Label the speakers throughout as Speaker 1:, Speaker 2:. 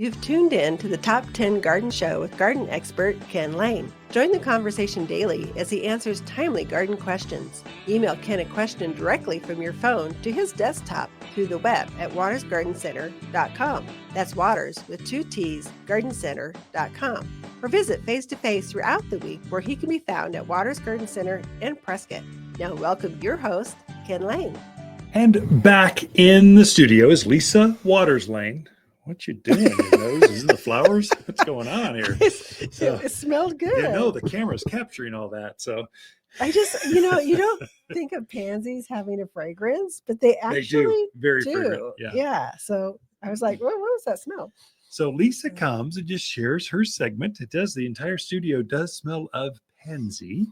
Speaker 1: You've tuned in to the Top 10 Garden Show with garden expert Ken Lain. Join the conversation daily as he answers timely garden questions. Email Ken a question directly from your phone to his desktop through the web at watersgardencenter.com. That's Waters with 2 T's, gardencenter.com. Or visit face-to-face throughout the week where he can be found at Waters Garden Center in Prescott. Now welcome your host, Ken Lain.
Speaker 2: And back in the studio is Lisa Waters. Lain. What you doing? Your nose is in the flowers? What's going on here?
Speaker 1: It smelled good.
Speaker 2: You know, the camera's capturing all that. So
Speaker 1: I just, you don't think of pansies having a fragrance, but they actually
Speaker 2: do. Very
Speaker 1: do.
Speaker 2: fragrant. Yeah.
Speaker 1: So I was like, what was that smell?
Speaker 2: So Lisa comes and just shares her segment. It does. The entire studio does smell of pansy.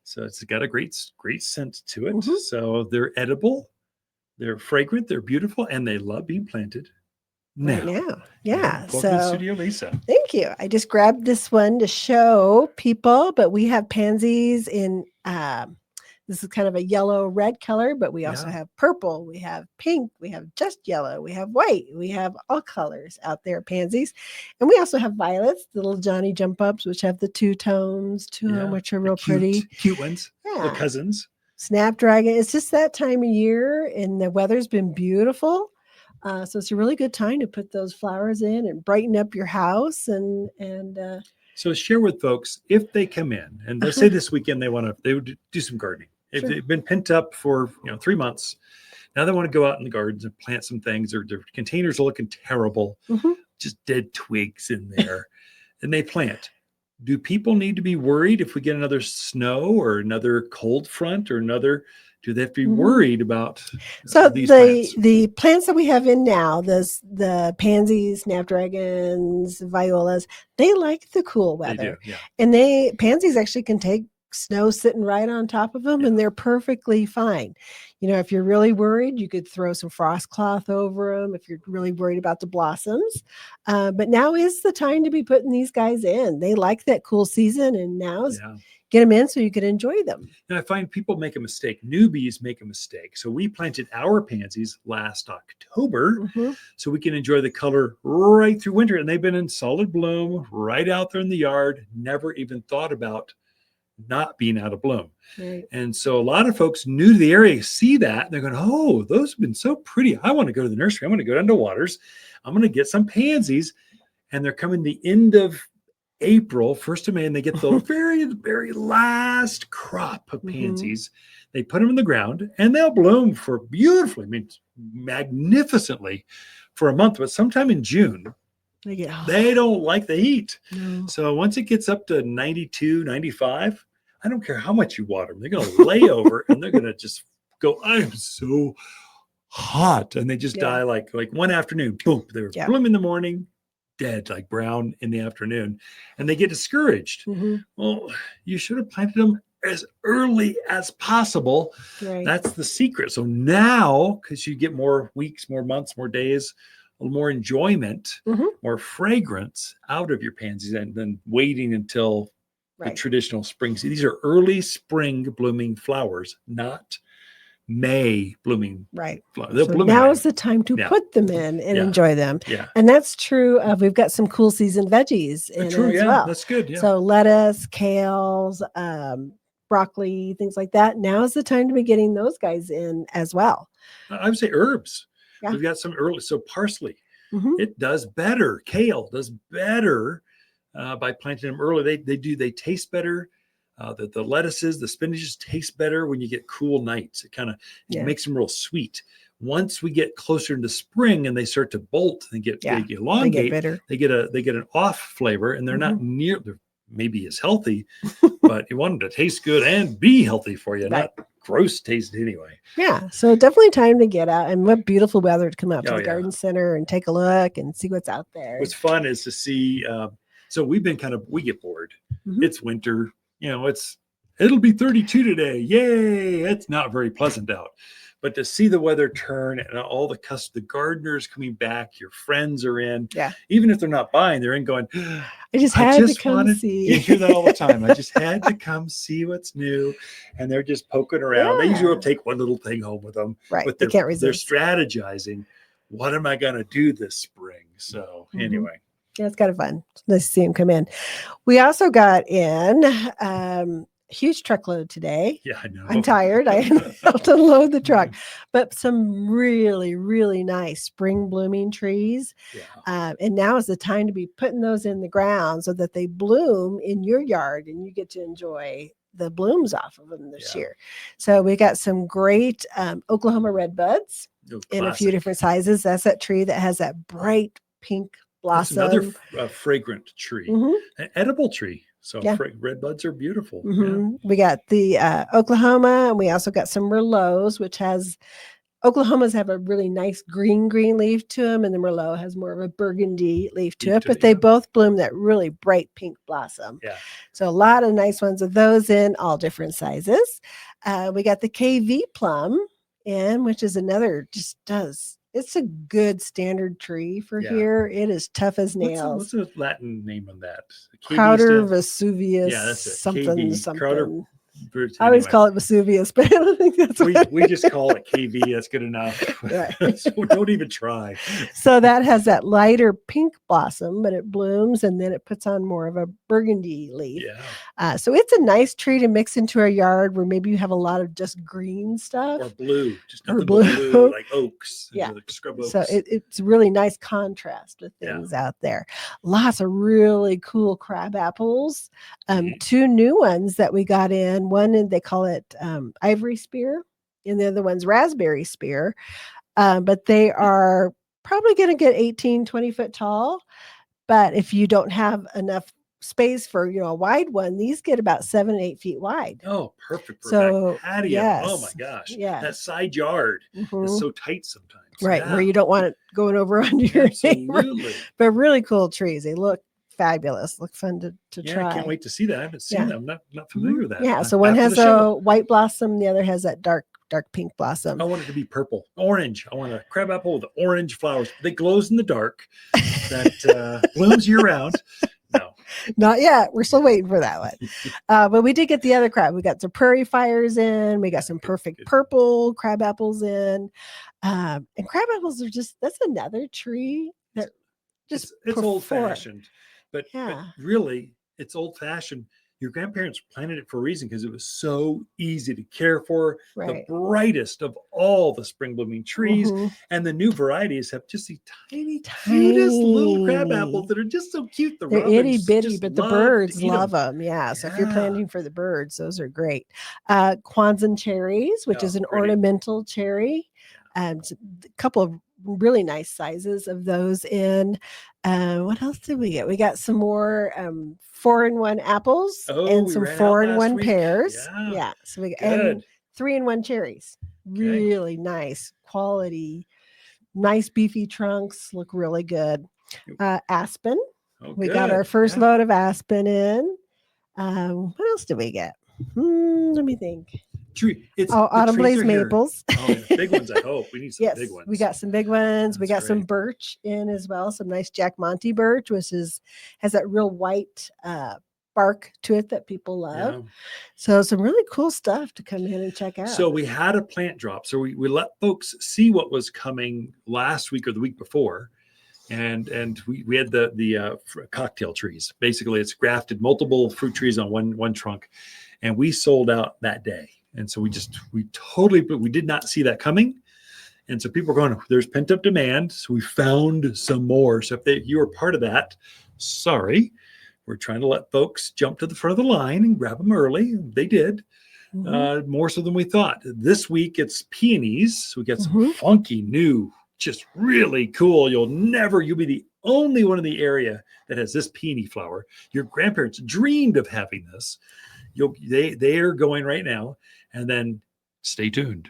Speaker 2: So it's got a great scent to it.
Speaker 1: Mm-hmm.
Speaker 2: So they're edible, they're fragrant, they're beautiful, and they love being planted.
Speaker 1: Right now. Yeah.
Speaker 2: Welcome to the studio, Lisa.
Speaker 1: Thank you. I just grabbed this one to show people, but we have pansies in, this is kind of a yellow red color, but we also have purple, we have pink, we have just yellow, we have white, we have all colors out there, pansies. And we also have violets, the little Johnny jump ups, which have the two tones to them, which are real pretty.
Speaker 2: Cute ones.
Speaker 1: Yeah.
Speaker 2: The cousins.
Speaker 1: Snapdragon. It's just that time of year and the weather's been beautiful. So it's a really good time to put those flowers in and brighten up your house and
Speaker 2: so share with folks if they come in and let's say this weekend they would do some gardening. If they've been pent up for 3 months, now they want to go out in the gardens and plant some things. Or their containers are looking terrible, just dead twigs in there, and they plant. Do people need to be worried if we get another snow or another cold front or another? Do they have to be worried about these plants?
Speaker 1: The plants that we have in now, the pansies, snapdragons, violas, they like the cool weather.
Speaker 2: They do, yeah.
Speaker 1: And pansies actually can take snow sitting right on top of them and they're perfectly fine. If you're really worried, you could throw some frost cloth over them if you're really worried about the blossoms. But now is the time to be putting these guys in. They like that cool season and now's get them in so you can enjoy them.
Speaker 2: And I find people make a mistake. Newbies make a mistake. So we planted our pansies last October so we can enjoy the color right through winter. And they've been in solid bloom right out there in the yard, never even thought about not being out of bloom.
Speaker 1: Right.
Speaker 2: And so a lot of folks new to the area see that. And they're going, oh, those have been so pretty. I want to go to the nursery. I'm going to go down to Waters. I'm going to get some pansies. And they're coming the end of April, 1st of May, and they get the very, very last crop of pansies. They put them in the ground and they'll bloom for beautifully, magnificently for a month, but sometime in June, they don't like the heat.
Speaker 1: No.
Speaker 2: So once it gets up to 92, 95, I don't care how much you water them. They're going to lay over and they're going to just go, I am so hot. And they just die like one afternoon. Boom, they're bloom in the morning, dead, like brown in the afternoon, and they get discouraged. Well, you should have planted them as early as possible.
Speaker 1: Right.
Speaker 2: That's the secret. So now, because you get more weeks, more months, more days, a little more enjoyment, more fragrance out of your pansies than waiting until the traditional spring. See, these are early spring blooming flowers, not May blooming.
Speaker 1: Right.
Speaker 2: They'll bloom
Speaker 1: now is the time to put them in and enjoy them.
Speaker 2: Yeah.
Speaker 1: And that's true of, we've got some cool season veggies in as well.
Speaker 2: That's good. Yeah.
Speaker 1: So lettuce, kales, broccoli, things like that. Now is the time to be getting those guys in as well.
Speaker 2: I would say herbs.
Speaker 1: Yeah.
Speaker 2: We've got some early. So parsley, it does better. Kale does better by planting them early. They taste better. The lettuces, the spinaches taste better when you get cool nights. It kind of makes them real sweet. Once we get closer into spring and they start to bolt and they elongate,
Speaker 1: they get bitter.
Speaker 2: They get an off flavor, and they're not they're maybe as healthy, but you want them to taste good and be healthy for you, not gross taste anyway.
Speaker 1: Yeah, so definitely time to get out, and what beautiful weather to come out to the garden center and take a look and see what's out there.
Speaker 2: What's fun is to see. So we get bored. It's winter. It'll be 32 today. Yay. It's not very pleasant out. But to see the weather turn and all the gardeners coming back, your friends are in.
Speaker 1: Yeah.
Speaker 2: Even if they're not buying, they're in going,
Speaker 1: I just had to come see.
Speaker 2: You hear that all the time. I just had to come see what's new. And they're just poking around. They usually will take one little thing home with them.
Speaker 1: Right.
Speaker 2: But
Speaker 1: they can't resist.
Speaker 2: They're strategizing what am I going to do this spring? So anyway.
Speaker 1: Yeah, it's kind of fun. Let's see them come in. We also got in huge truckload today.
Speaker 2: Yeah, I know.
Speaker 1: I'm tired. I have to load the truck, but some really, really nice spring blooming trees.
Speaker 2: Yeah.
Speaker 1: And now is the time to be putting those in the ground so that they bloom in your yard and you get to enjoy the blooms off of them this year. So we got some great Oklahoma Redbuds in a few different sizes. That's that tree that has that bright pink blossom.
Speaker 2: That's another fragrant tree, an edible tree. So redbuds are beautiful.
Speaker 1: We got the Oklahoma, and we also got some Merlots, which has Oklahomas have a really nice green leaf to them, and the Merlot has more of a burgundy leaf to it, but they both bloom that really bright pink blossom.
Speaker 2: Yeah.
Speaker 1: So a lot of nice ones of those in all different sizes. We got the KV plum in, which is another it's a good standard tree for here. It is tough as nails.
Speaker 2: What's the Latin name on that?
Speaker 1: Krauter Vesuvius.
Speaker 2: Yeah, that's it.
Speaker 1: Something.
Speaker 2: Krauter,
Speaker 1: I always call it Vesuvius, but I don't think that's
Speaker 2: we just call it KV. That's good enough. So don't even try.
Speaker 1: So that has that lighter pink blossom, but it blooms and then it puts on more of a burgundy leaf.
Speaker 2: Yeah.
Speaker 1: So it's a nice tree to mix into a yard where maybe you have a lot of just green stuff.
Speaker 2: Or blue. Just nothing but blue, like oaks.
Speaker 1: Yeah.
Speaker 2: Like scrub oaks.
Speaker 1: So it's really nice contrast with things out there. Lots of really cool crabapples. 2 new ones that we got in. One, and they call it Ivory spear, and the other one's raspberry spear. But they are probably going to get 18, 20 foot tall. But if you don't have enough space for a wide one, these get about 7 and 8 feet wide.
Speaker 2: Oh, perfect for
Speaker 1: so
Speaker 2: patio.
Speaker 1: Yes,
Speaker 2: oh my gosh. That side yard is so tight sometimes.
Speaker 1: Right, where you don't want it going over onto your neighbor. But really cool trees. They look fabulous. Look fun to try.
Speaker 2: I can't wait to see that. I haven't seen them. I'm not familiar with that.
Speaker 1: Yeah, so one has a white blossom, the other has that dark pink blossom.
Speaker 2: I want it to be purple, orange. I want a crabapple with orange flowers that glows in the dark, that blooms year round. No,
Speaker 1: not yet. We're still waiting for that one. But we did get the other crab. We got some prairie fires in. We got some perfect purple crabapples in. And crabapples are that's another tree that just
Speaker 2: it's old fashioned, but really it's old fashioned. Your grandparents planted it for a reason because it was so easy to care for. The brightest of all the spring blooming trees, and the new varieties have just these tiny, cutest little crab apples that are just so cute.
Speaker 1: They're itty bitty, but the birds love them. Yeah. So if you're planting for the birds, those are great. Kwanzaa cherries, which is an ornamental cherry. A couple of really nice sizes of those in. What else did we get? We got some more 4-in-1 apples and some 4-in-1 pears. Yeah. So we got and 3-in-1 cherries. Really nice quality, nice beefy trunks, look really good. Aspen. We got our first load of aspen in. What else did we get? Let me think. Autumn blaze maples.
Speaker 2: Big ones, I hope. We need some big ones.
Speaker 1: We got some big ones. We got some birch in as well. Some nice Jack Monte birch, which has that real white bark to it that people love. Yeah. So some really cool stuff to come in and check out.
Speaker 2: So we had a plant drop. So we let folks see what was coming last week or the week before. And we had the cocktail trees. Basically, it's grafted multiple fruit trees on one trunk. And we sold out that day. And so we did not see that coming. And so people are going, there's pent up demand. So we found some more. So if you were part of that, sorry, we're trying to let folks jump to the front of the line and grab them early. They did more so than we thought. This week it's peonies. So we got some funky new, just really cool. You'll be the only one in the area that has this peony flower. Your grandparents dreamed of having this. They are going right now. And then stay tuned.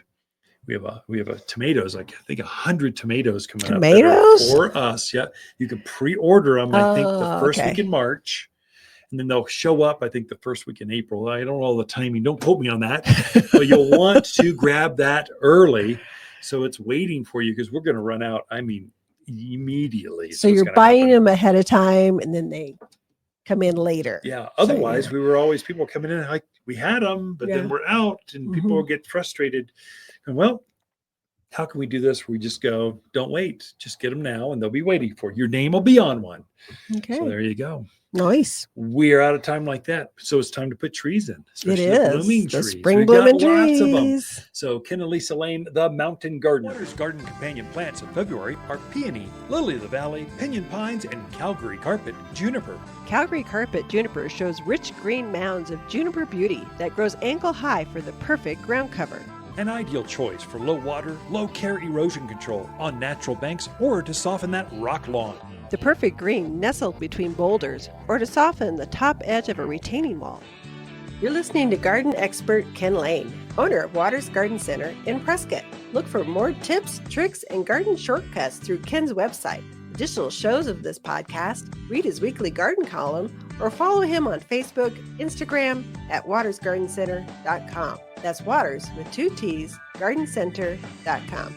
Speaker 2: We have a tomatoes, like I think 100 tomatoes coming up for us. Yeah. You can pre-order them, I think the first week in March. And then they'll show up, I think, the first week in April. I don't know the timing. Don't quote me on that. But you'll want to grab that early. So it's waiting for you because we're going to run out, immediately.
Speaker 1: So you're buying them ahead of time and then they come in later.
Speaker 2: Yeah. Otherwise, people coming in like we had them, but then we're out and people will get frustrated. And how can we do this? We just go, don't wait, just get them now and they'll be waiting for you. Your name will be on one.
Speaker 1: Okay.
Speaker 2: So there you go.
Speaker 1: Nice.
Speaker 2: We are out of time like that. So it's time to put trees in, especially
Speaker 1: It
Speaker 2: the
Speaker 1: is.
Speaker 2: blooming
Speaker 1: The
Speaker 2: trees.
Speaker 1: spring
Speaker 2: We've
Speaker 1: blooming
Speaker 2: got lots of them.
Speaker 1: trees.
Speaker 2: So Ken and Lisa Lain, the Mountain Gardener. Waters Garden companion plants in February are peony, lily of the valley, pinyon pines, and Calgary carpet juniper.
Speaker 1: Calgary carpet juniper shows rich green mounds of juniper beauty that grows ankle high for the perfect ground cover.
Speaker 2: An ideal choice for low water, low care erosion control on natural banks or to soften that rock lawn.
Speaker 1: The perfect green nestled between boulders or to soften the top edge of a retaining wall. You're listening to garden expert Ken Lain, owner of Waters Garden Center in Prescott. Look for more tips, tricks, and garden shortcuts through Ken's website. Additional shows of this podcast, read his weekly garden column, or follow him on Facebook, Instagram at watersgardencenter.com. That's Waters with 2 T's, gardencenter.com.